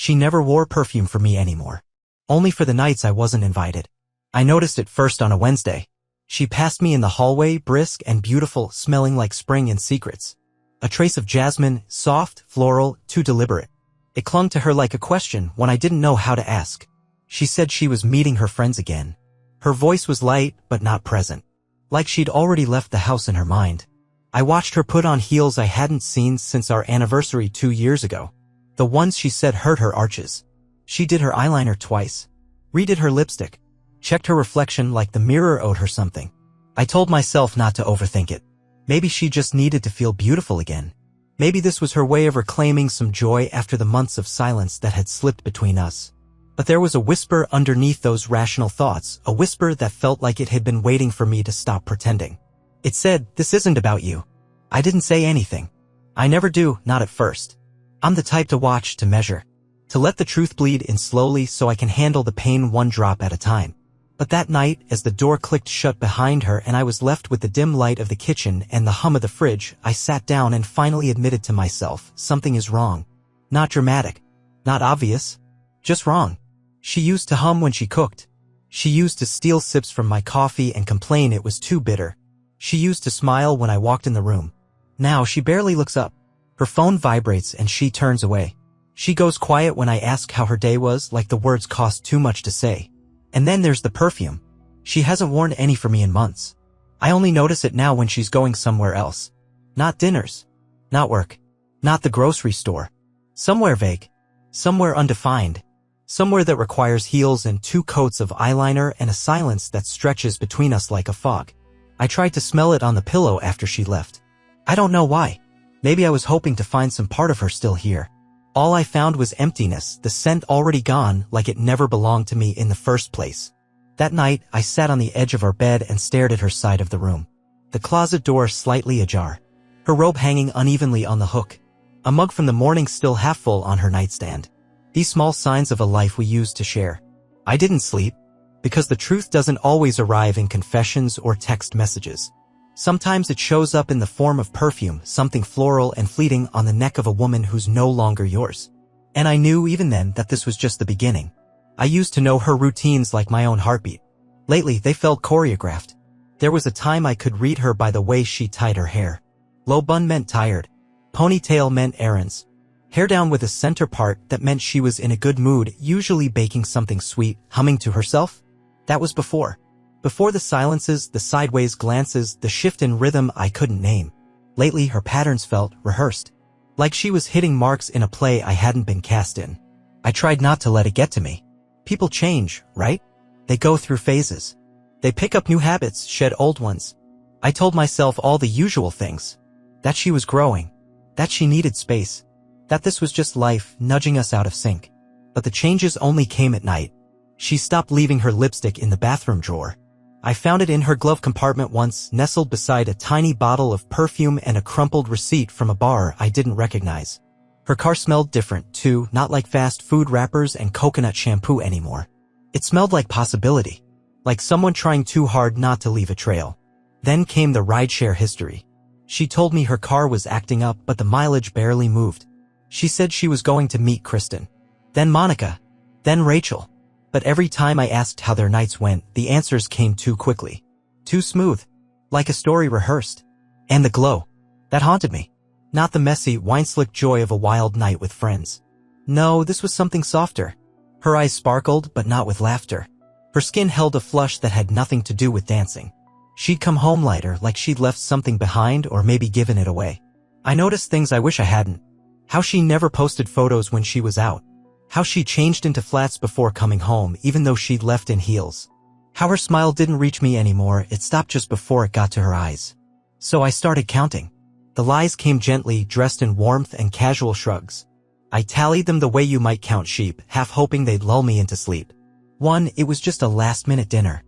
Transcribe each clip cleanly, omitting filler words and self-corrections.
She never wore perfume for me anymore. Only for the nights I wasn't invited. I noticed it first on a Wednesday. She passed me in the hallway, brisk and beautiful, smelling like spring and secrets. A trace of jasmine, soft, floral, too deliberate. It clung to her like a question when I didn't know how to ask. She said she was meeting her friends again. Her voice was light, but not present. Like she'd already left the house in her mind. I watched her put on heels I hadn't seen since our anniversary 2 years ago. The ones she said hurt her arches. She did her eyeliner twice. Redid her lipstick. Checked her reflection like the mirror owed her something. I told myself not to overthink it. Maybe she just needed to feel beautiful again. Maybe this was her way of reclaiming some joy after the months of silence that had slipped between us. But there was a whisper underneath those rational thoughts, a whisper that felt like it had been waiting for me to stop pretending. It said, "This isn't about you." I didn't say anything. I never do, not at first. I'm the type to watch, to measure. To let the truth bleed in slowly so I can handle the pain one drop at a time. But that night, as the door clicked shut behind her and I was left with the dim light of the kitchen and the hum of the fridge, I sat down and finally admitted to myself, something is wrong. Not dramatic. Not obvious. Just wrong. She used to hum when she cooked. She used to steal sips from my coffee and complain it was too bitter. She used to smile when I walked in the room. Now she barely looks up. Her phone vibrates and she turns away. She goes quiet when I ask how her day was, like the words cost too much to say. And then there's the perfume. She hasn't worn any for me in months. I only notice it now when she's going somewhere else. Not dinners. Not work. Not the grocery store. Somewhere vague. Somewhere undefined. Somewhere that requires heels and 2 coats of eyeliner and a silence that stretches between us like a fog. I tried to smell it on the pillow after she left. I don't know why. Maybe I was hoping to find some part of her still here. All I found was emptiness, the scent already gone, like it never belonged to me in the first place. That night, I sat on the edge of our bed and stared at her side of the room. The closet door slightly ajar. Her robe hanging unevenly on the hook. A mug from the morning still half full on her nightstand. These small signs of a life we used to share. I didn't sleep. Because the truth doesn't always arrive in confessions or text messages. Sometimes it shows up in the form of perfume, something floral and fleeting on the neck of a woman who's no longer yours. And I knew even then that this was just the beginning. I used to know her routines like my own heartbeat. Lately, they felt choreographed. There was a time I could read her by the way she tied her hair. Low bun meant tired. Ponytail meant errands. Hair down with a center part that meant she was in a good mood, usually baking something sweet, humming to herself. That was before. Before the silences, the sideways glances, the shift in rhythm I couldn't name. Lately, her patterns felt rehearsed. Like she was hitting marks in a play I hadn't been cast in. I tried not to let it get to me. People change, right? They go through phases. They pick up new habits, shed old ones. I told myself all the usual things. That she was growing. That she needed space. That this was just life, nudging us out of sync. But the changes only came at night. She stopped leaving her lipstick in the bathroom drawer. I found it in her glove compartment once, nestled beside a tiny bottle of perfume and a crumpled receipt from a bar I didn't recognize. Her car smelled different, too, not like fast food wrappers and coconut shampoo anymore. It smelled like possibility. Like someone trying too hard not to leave a trail. Then came the rideshare history. She told me her car was acting up but the mileage barely moved. She said she was going to meet Kristen. Then Monica. Then Rachel. But every time I asked how their nights went, the answers came too quickly. Too smooth. Like a story rehearsed. And the glow. That haunted me. Not the messy, wine-slick joy of a wild night with friends. No, this was something softer. Her eyes sparkled, but not with laughter. Her skin held a flush that had nothing to do with dancing. She'd come home lighter, like she'd left something behind or maybe given it away. I noticed things I wish I hadn't. How she never posted photos when she was out. How she changed into flats before coming home, even though she'd left in heels. How her smile didn't reach me anymore, it stopped just before it got to her eyes. So I started counting. The lies came gently, dressed in warmth and casual shrugs. I tallied them the way you might count sheep, half hoping they'd lull me into sleep. 1, it was just a last-minute dinner.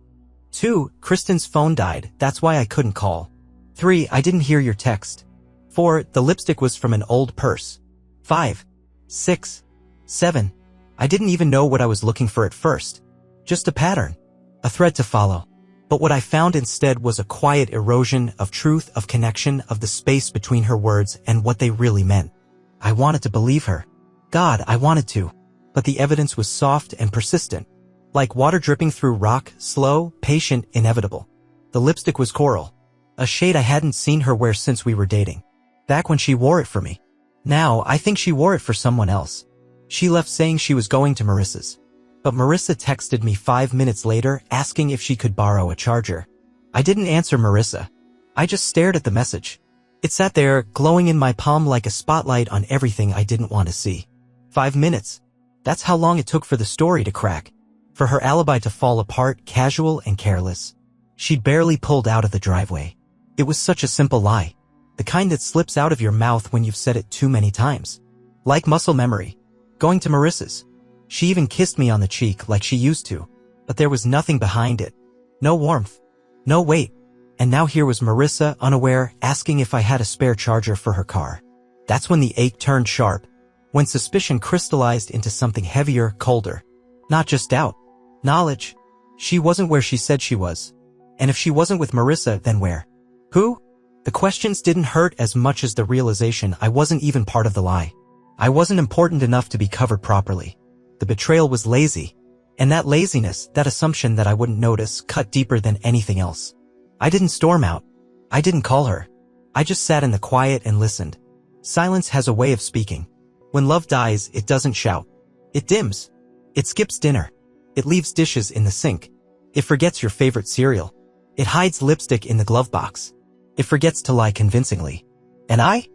2, Kristen's phone died, that's why I couldn't call. 3, I didn't hear your text. 4, the lipstick was from an old purse. 5, 6, 7. I didn't even know what I was looking for at first. Just a pattern. A thread to follow. But what I found instead was a quiet erosion of truth, of connection, of the space between her words and what they really meant. I wanted to believe her. God, I wanted to. but the evidence was soft and persistent. Like water dripping through rock, slow, patient, inevitable. The lipstick was coral, a shade I hadn't seen her wear since we were dating. Back when she wore it for me. Now, I think she wore it for someone else. She left saying she was going to Marissa's. But Marissa texted me 5 minutes later asking if she could borrow a charger. I didn't answer Marissa. I just stared at the message. It sat there, glowing in my palm like a spotlight on everything I didn't want to see. 5 minutes. That's how long it took for the story to crack. For her alibi to fall apart, casual and careless. She'd barely pulled out of the driveway. It was such a simple lie. The kind that slips out of your mouth when you've said it too many times. Like muscle memory. Going to Marissa's. She even kissed me on the cheek like she used to. But there was nothing behind it. No warmth. No weight. And now here was Marissa, unaware, asking if I had a spare charger for her car. That's when the ache turned sharp. When suspicion crystallized into something heavier, colder. Not just doubt. Knowledge. She wasn't where she said she was. And if she wasn't with Marissa, then where? Who? The questions didn't hurt as much as the realization I wasn't even part of the lie. I wasn't important enough to be covered properly. The betrayal was lazy. And that laziness, that assumption that I wouldn't notice, cut deeper than anything else. I didn't storm out. I didn't call her. I just sat in the quiet and listened. Silence has a way of speaking. When love dies, it doesn't shout. It dims. It skips dinner. It leaves dishes in the sink. It forgets your favorite cereal. It hides lipstick in the glove box. It forgets to lie convincingly. And I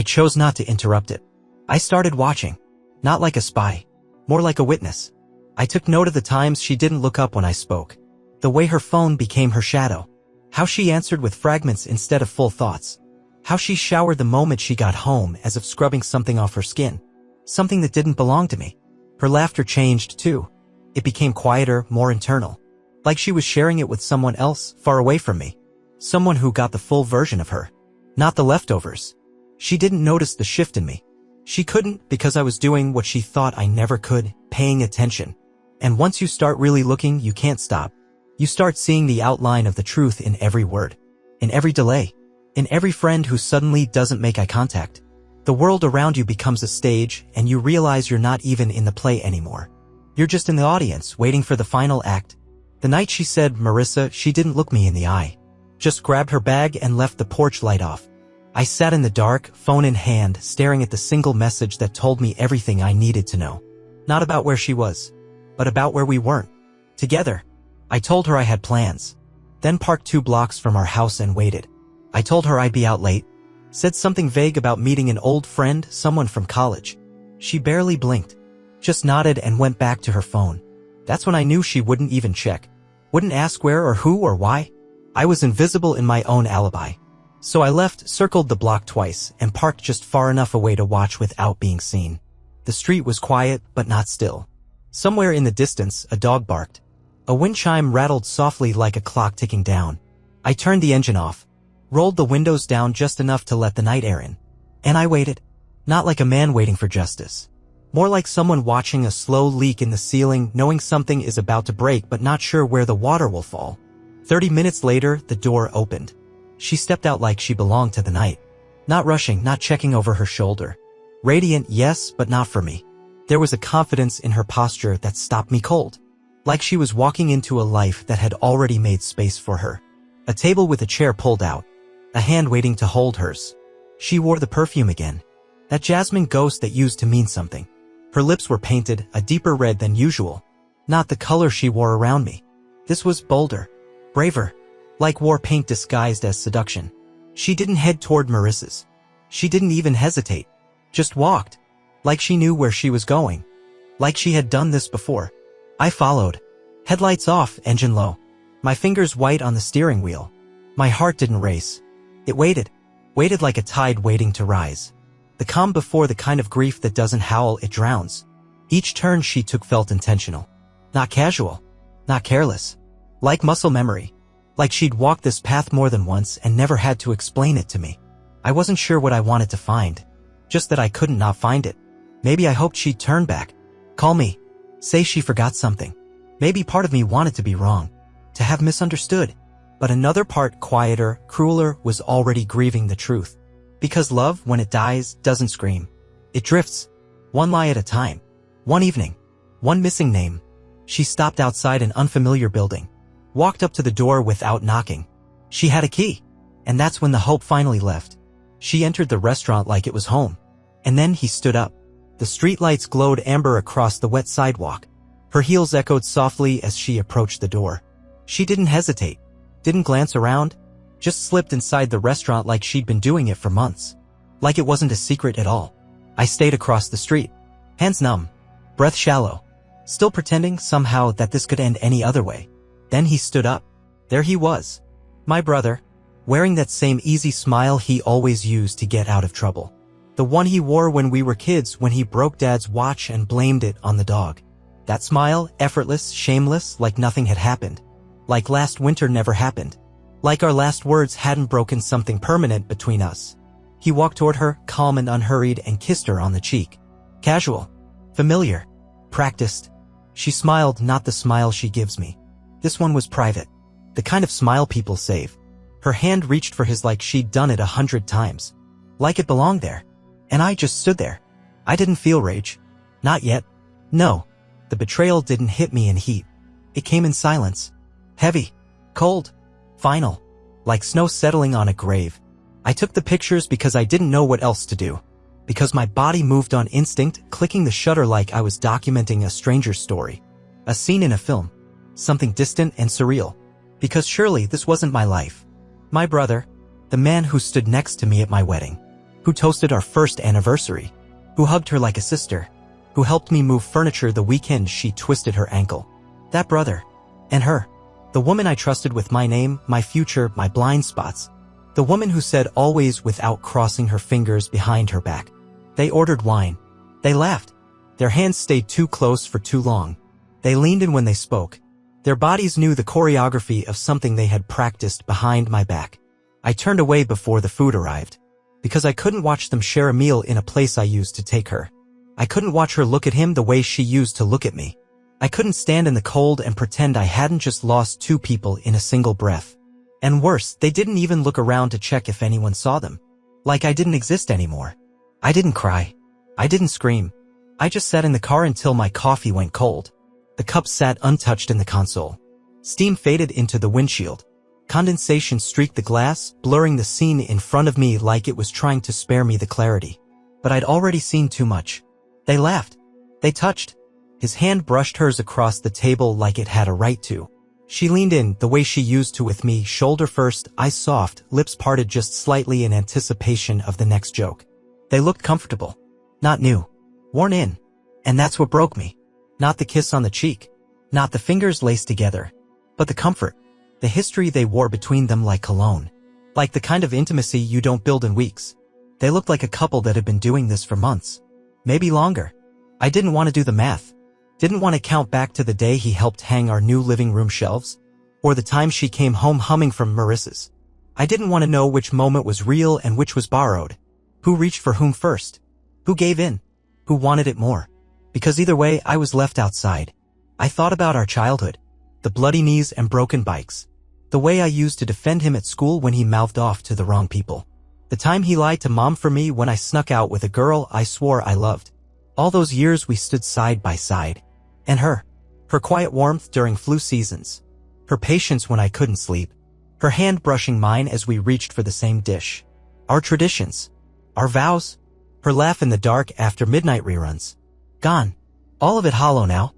chose not to interrupt it. I started watching. Not like a spy. More like a witness. I took note of the times she didn't look up when I spoke. The way her phone became her shadow. How she answered with fragments instead of full thoughts. How she showered the moment she got home as if scrubbing something off her skin. Something that didn't belong to me. Her laughter changed too. It became quieter, more internal. Like she was sharing it with someone else, far away from me. Someone who got the full version of her. Not the leftovers. She didn't notice the shift in me. She couldn't because I was doing what she thought I never could, paying attention. And once you start really looking, you can't stop. You start seeing the outline of the truth in every word. In every delay. In every friend who suddenly doesn't make eye contact. The world around you becomes a stage, and you realize you're not even in the play anymore. You're just in the audience, waiting for the final act. The night she said, Marissa, she didn't look me in the eye. Just grabbed her bag and left the porch light off. I sat in the dark, phone in hand, staring at the single message that told me everything I needed to know. Not about where she was, but about where we weren't. Together. I told her I had plans. Then parked 2 blocks from our house and waited. I told her I'd be out late. Said something vague about meeting an old friend, someone from college. She barely blinked. Just nodded and went back to her phone. That's when I knew she wouldn't even check. Wouldn't ask where or who or why. I was invisible in my own alibi. So I left, circled the block twice, and parked just far enough away to watch without being seen. The street was quiet, but not still. Somewhere in the distance, a dog barked. A wind chime rattled softly like a clock ticking down. I turned the engine off, rolled the windows down just enough to let the night air in. And I waited. Not like a man waiting for justice. More like someone watching a slow leak in the ceiling, knowing something is about to break but not sure where the water will fall. 30 minutes later, the door opened. She stepped out like she belonged to the night. Not rushing, not checking over her shoulder. Radiant, yes, but not for me. There was a confidence in her posture that stopped me cold. Like she was walking into a life that had already made space for her. A table with a chair pulled out. A hand waiting to hold hers. She wore the perfume again. That jasmine ghost that used to mean something. Her lips were painted, a deeper red than usual. Not the color she wore around me. This was bolder. Braver. Like war paint disguised as seduction. She didn't head toward Marissa's. She didn't even hesitate. Just walked. Like she knew where she was going. Like she had done this before. I followed. Headlights off, engine low. My fingers white on the steering wheel. My heart didn't race. It waited. Waited like a tide waiting to rise. The calm before the kind of grief that doesn't howl, it drowns. Each turn she took felt intentional. Not casual. Not careless. Like muscle memory. Like she'd walked this path more than once and never had to explain it to me. I wasn't sure what I wanted to find. Just that I couldn't not find it. Maybe I hoped she'd turn back. Call me. Say she forgot something. Maybe part of me wanted to be wrong. To have misunderstood. But another part, quieter, crueler, was already grieving the truth. Because love, when it dies, doesn't scream. It drifts. One lie at a time. One evening. One missing name. She stopped outside an unfamiliar building. Walked up to the door without knocking. She had a key. And that's when the hope finally left. She entered the restaurant like it was home. And then he stood up. The streetlights glowed amber across the wet sidewalk. Her heels echoed softly as she approached the door. She didn't hesitate. Didn't glance around. Just slipped inside the restaurant like she'd been doing it for months. Like it wasn't a secret at all. I stayed across the street. Hands numb. Breath shallow. Still pretending somehow that this could end any other way. Then he stood up. There he was. My brother. Wearing that same easy smile he always used to get out of trouble. The one he wore when we were kids when he broke Dad's watch and blamed it on the dog. That smile, effortless, shameless, like nothing had happened. Like last winter never happened. Like our last words hadn't broken something permanent between us. He walked toward her, calm and unhurried, and kissed her on the cheek. Casual. Familiar. Practiced. She smiled, not the smile she gives me. This one was private. The kind of smile people save. Her hand reached for his like she'd done it 100 times. Like it belonged there. And I just stood there. I didn't feel rage. Not yet. No. The betrayal didn't hit me in heat. It came in silence. Heavy. Cold. Final. Like snow settling on a grave. I took the pictures because I didn't know what else to do. Because my body moved on instinct, clicking the shutter like I was documenting a stranger's story. A scene in a film. Something distant and surreal. Because surely this wasn't my life. My brother. The man who stood next to me at my wedding. Who toasted our first anniversary. Who hugged her like a sister. Who helped me move furniture the weekend she twisted her ankle. That brother. And her. The woman I trusted with my name, my future, my blind spots. The woman who said always without crossing her fingers behind her back. They ordered wine. They laughed. Their hands stayed too close for too long. They leaned in when they spoke. Their bodies knew the choreography of something they had practiced behind my back. I turned away before the food arrived. Because I couldn't watch them share a meal in a place I used to take her. I couldn't watch her look at him the way she used to look at me. I couldn't stand in the cold and pretend I hadn't just lost two people in a single breath. And worse, they didn't even look around to check if anyone saw them. Like I didn't exist anymore. I didn't cry. I didn't scream. I just sat in the car until my coffee went cold. The cup sat untouched in the console. Steam faded into the windshield. Condensation streaked the glass, blurring the scene in front of me like it was trying to spare me the clarity. But I'd already seen too much. They laughed. They touched. His hand brushed hers across the table like it had a right to. She leaned in, the way she used to with me, shoulder first, eyes soft, lips parted just slightly in anticipation of the next joke. They looked comfortable. Not new. Worn in. And that's what broke me. Not the kiss on the cheek. Not the fingers laced together. But the comfort. The history they wore between them like cologne. Like the kind of intimacy you don't build in weeks. They looked like a couple that had been doing this for months. Maybe longer. I didn't want to do the math. Didn't want to count back to the day he helped hang our new living room shelves. Or the time she came home humming from Marissa's. I didn't want to know which moment was real and which was borrowed. Who reached for whom first? Who gave in? Who wanted it more? Because either way, I was left outside. I thought about our childhood. The bloody knees and broken bikes. The way I used to defend him at school when he mouthed off to the wrong people. The time he lied to Mom for me when I snuck out with a girl I swore I loved. All those years we stood side by side. And her. Her quiet warmth during flu seasons. Her patience when I couldn't sleep. Her hand brushing mine as we reached for the same dish. Our traditions. Our vows. Her laugh in the dark after midnight reruns. Gone. All of it hollow now.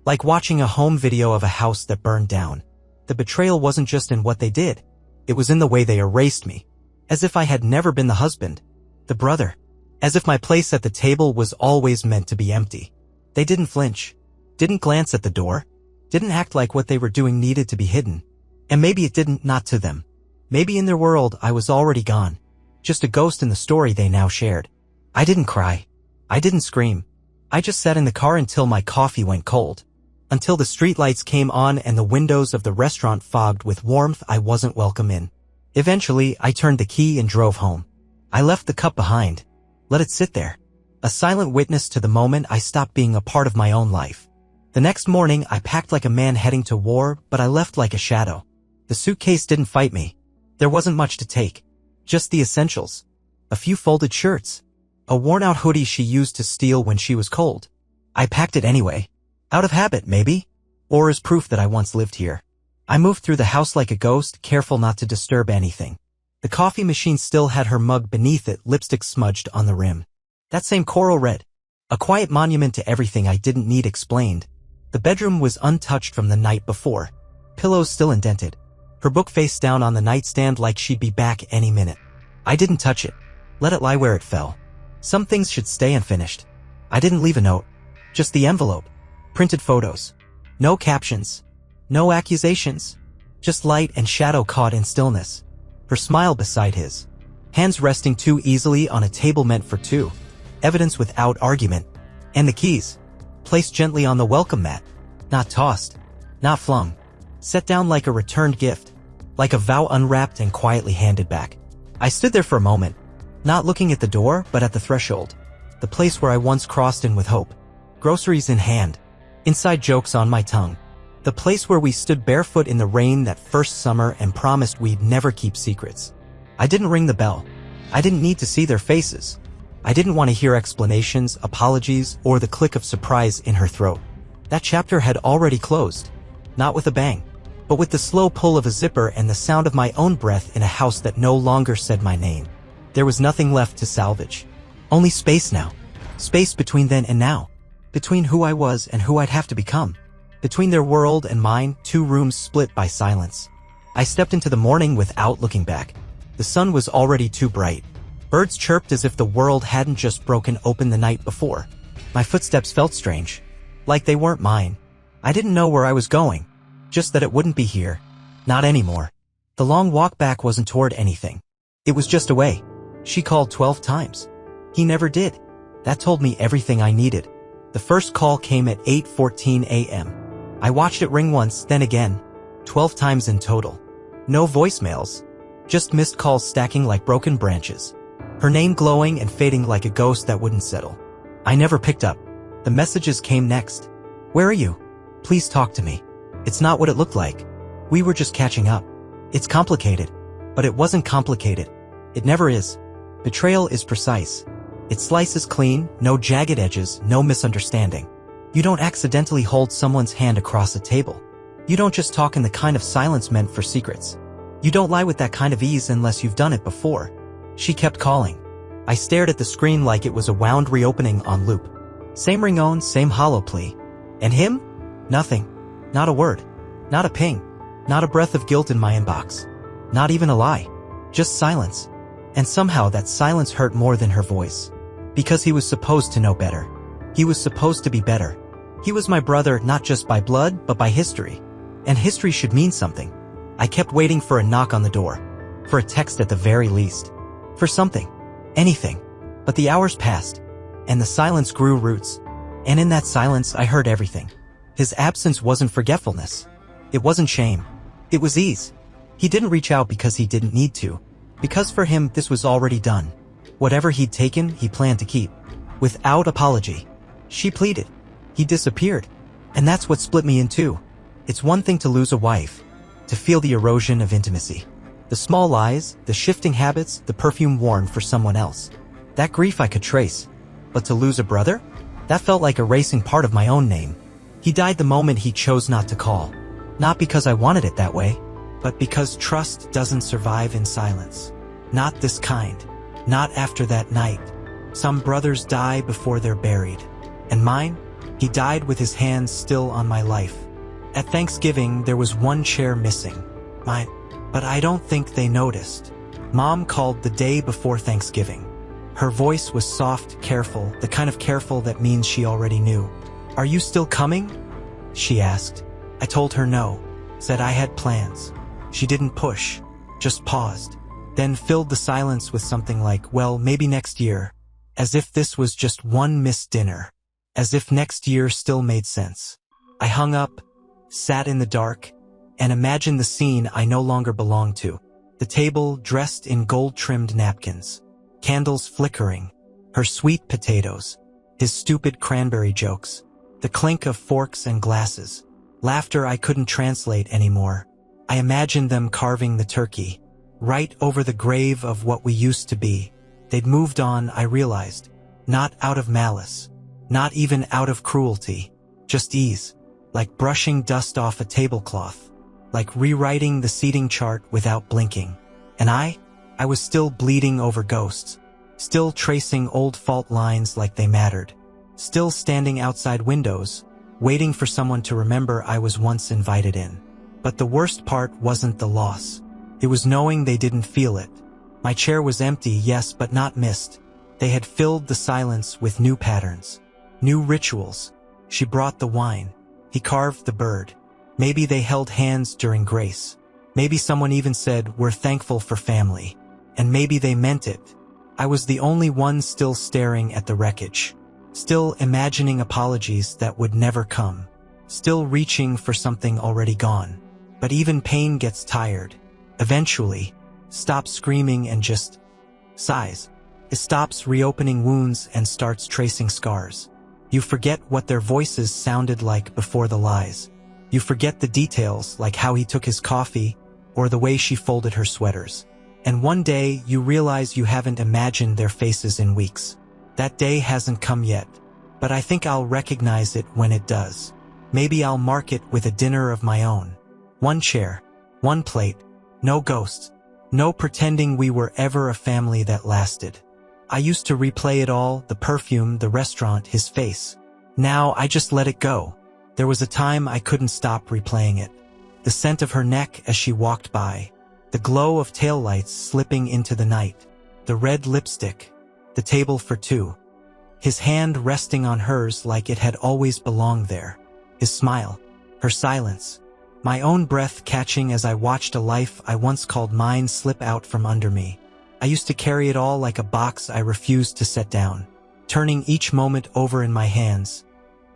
Like watching a home video of a house that burned down. The betrayal wasn't just in what they did. It was in the way they erased me. As if I had never been the husband. The brother. As if my place at the table was always meant to be empty. They didn't flinch. Didn't glance at the door. Didn't act like what they were doing needed to be hidden. And maybe it didn't, not to them. Maybe in their world I was already gone. Just a ghost in the story they now shared. I didn't cry. I didn't scream. I just sat in the car until my coffee went cold. Until the streetlights came on and the windows of the restaurant fogged with warmth I wasn't welcome in. Eventually, I turned the key and drove home. I left the cup behind. Let it sit there. A silent witness to the moment I stopped being a part of my own life. The next morning, I packed like a man heading to war, but I left like a shadow. The suitcase didn't fight me. There wasn't much to take. Just the essentials. A few folded shirts. A worn-out hoodie she used to steal when she was cold. I packed it anyway. Out of habit, maybe? Or as proof that I once lived here. I moved through the house like a ghost, careful not to disturb anything. The coffee machine still had her mug beneath it, lipstick smudged on the rim. That same coral red. A quiet monument to everything I didn't need explained. The bedroom was untouched from the night before. Pillows still indented. Her book face down on the nightstand like she'd be back any minute. I didn't touch it. Let it lie where it fell. Some things should stay unfinished. I didn't leave a note. Just the envelope. Printed photos. No captions. No accusations. Just light and shadow caught in stillness. Her smile beside his. Hands resting too easily on a table meant for two. Evidence without argument. And the keys. Placed gently on the welcome mat. Not tossed. Not flung. Set down like a returned gift. Like a vow unwrapped and quietly handed back. I stood there for a moment. Not looking at the door, but at the threshold. The place where I once crossed in with hope. Groceries in hand. Inside jokes on my tongue. The place where we stood barefoot in the rain that first summer and promised we'd never keep secrets. I didn't ring the bell. I didn't need to see their faces. I didn't want to hear explanations, apologies, or the click of surprise in her throat. That chapter had already closed. Not with a bang, but with the slow pull of a zipper and the sound of my own breath in a house that no longer said my name. There was nothing left to salvage. Only space now. Space between then and now. Between who I was and who I'd have to become. Between their world and mine, 2 rooms split by silence. I stepped into the morning without looking back. The sun was already too bright. Birds chirped as if the world hadn't just broken open the night before. My footsteps felt strange. Like they weren't mine. I didn't know where I was going. Just that it wouldn't be here. Not anymore. The long walk back wasn't toward anything. It was just away. She called 12 times. He never did. That told me everything I needed. The first call came at 8:14 a.m. I watched it ring once, then again. 12 times in total. No voicemails. Just missed calls stacking like broken branches. Her name glowing and fading like a ghost that wouldn't settle. I never picked up. The messages came next. Where are you? Please talk to me. It's not what it looked like. We were just catching up. It's complicated. But it wasn't complicated. It never is. Betrayal is precise. It slices clean, no jagged edges, no misunderstanding. You don't accidentally hold someone's hand across a table. You don't just talk in the kind of silence meant for secrets. You don't lie with that kind of ease unless you've done it before. She kept calling. I stared at the screen like it was a wound reopening on loop. Same ringtone, same hollow plea. And him? Nothing. Not a word. Not a ping. Not a breath of guilt in my inbox. Not even a lie. Just silence. And somehow that silence hurt more than her voice. Because he was supposed to know better. He was supposed to be better. He was my brother not just by blood, but by history. And history should mean something. I kept waiting for a knock on the door. For a text at the very least. For something. Anything. But the hours passed. And the silence grew roots. And in that silence I heard everything. His absence wasn't forgetfulness. It wasn't shame. It was ease. He didn't reach out because he didn't need to. Because for him this was already done. Whatever he'd taken, he planned to keep. Without apology. She pleaded. He disappeared. And that's what split me in two. It's one thing to lose a wife. To feel the erosion of intimacy. The small lies, the shifting habits, the perfume worn for someone else. That grief I could trace. But to lose a brother? That felt like erasing part of my own name. He died the moment he chose not to call. Not because I wanted it that way, but because trust doesn't survive in silence. Not this kind. Not after that night. Some brothers die before they're buried. And mine? He died with his hands still on my life. At Thanksgiving, there was one chair missing. Mine. But I don't think they noticed. Mom called the day before Thanksgiving. Her voice was soft, careful, the kind of careful that means she already knew. Are you still coming? She asked. I told her no. Said I had plans. She didn't push. Just paused. Then filled the silence with something like, well, maybe next year. As if this was just one missed dinner. As if next year still made sense. I hung up, sat in the dark, and imagined the scene I no longer belonged to. The table dressed in gold-trimmed napkins. Candles flickering. Her sweet potatoes. His stupid cranberry jokes. The clink of forks and glasses. Laughter I couldn't translate anymore. I imagined them carving the turkey. Right over the grave of what we used to be. They'd moved on, I realized. Not out of malice. Not even out of cruelty. Just ease. Like brushing dust off a tablecloth. Like rewriting the seating chart without blinking. And I was still bleeding over ghosts. Still tracing old fault lines like they mattered. Still standing outside windows, waiting for someone to remember I was once invited in. But the worst part wasn't the loss. It was knowing they didn't feel it. My chair was empty, yes, but not missed. They had filled the silence with new patterns. New rituals. She brought the wine. He carved the bird. Maybe they held hands during grace. Maybe someone even said, "We're thankful for family." And maybe they meant it. I was the only one still staring at the wreckage. Still imagining apologies that would never come. Still reaching for something already gone. But even pain gets tired. Eventually, stops screaming and just sighs. It stops reopening wounds and starts tracing scars. You forget what their voices sounded like before the lies. You forget the details, like how he took his coffee or the way she folded her sweaters. And one day you realize you haven't imagined their faces in weeks. That day hasn't come yet, but I think I'll recognize it when it does. Maybe I'll mark it with a dinner of my own. One chair, one plate, no ghosts, no pretending we were ever a family that lasted. I used to replay it all, the perfume, the restaurant, his face. Now I just let it go. There was a time I couldn't stop replaying it. The scent of her neck as she walked by. The glow of taillights slipping into the night. The red lipstick. The table for two. His hand resting on hers like it had always belonged there. His smile. Her silence. My own breath catching as I watched a life I once called mine slip out from under me. I used to carry it all like a box I refused to set down, turning each moment over in my hands,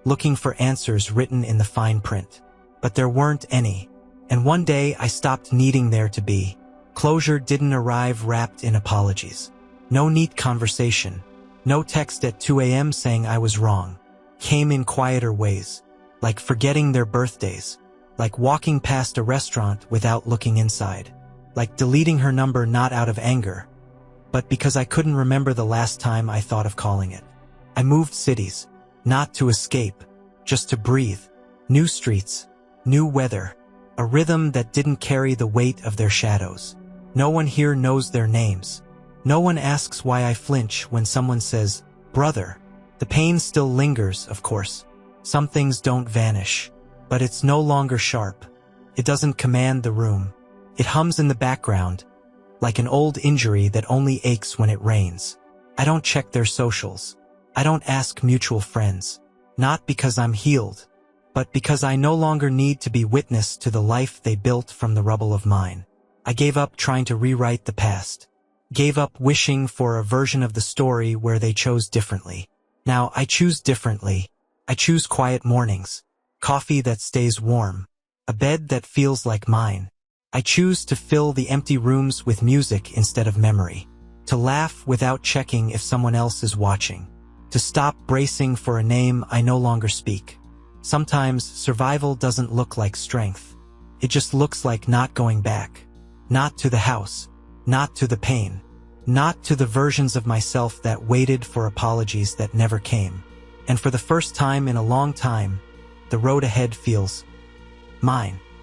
looking for answers written in the fine print. But there weren't any, and one day I stopped needing there to be. Closure didn't arrive wrapped in apologies. No neat conversation, no text at 2 a.m. saying I was wrong. Came in quieter ways, like forgetting their birthdays, like walking past a restaurant without looking inside, like deleting her number not out of anger, but because I couldn't remember the last time I thought of calling it. I moved cities, not to escape, just to breathe. New streets, new weather, a rhythm that didn't carry the weight of their shadows. No one here knows their names. No one asks why I flinch when someone says, "Brother." The pain still lingers, of course. Some things don't vanish, but it's no longer sharp. It doesn't command the room. It hums in the background, like an old injury that only aches when it rains. I don't check their socials. I don't ask mutual friends. Not because I'm healed, but because I no longer need to be witness to the life they built from the rubble of mine. I gave up trying to rewrite the past. Gave up wishing for a version of the story where they chose differently. Now I choose differently. I choose quiet mornings, coffee that stays warm, a bed that feels like mine. I choose to fill the empty rooms with music instead of memory. To laugh without checking if someone else is watching. To stop bracing for a name I no longer speak. Sometimes survival doesn't look like strength. It just looks like not going back. Not to the house. Not to the pain. Not to the versions of myself that waited for apologies that never came. And for the first time in a long time, the road ahead feels mine.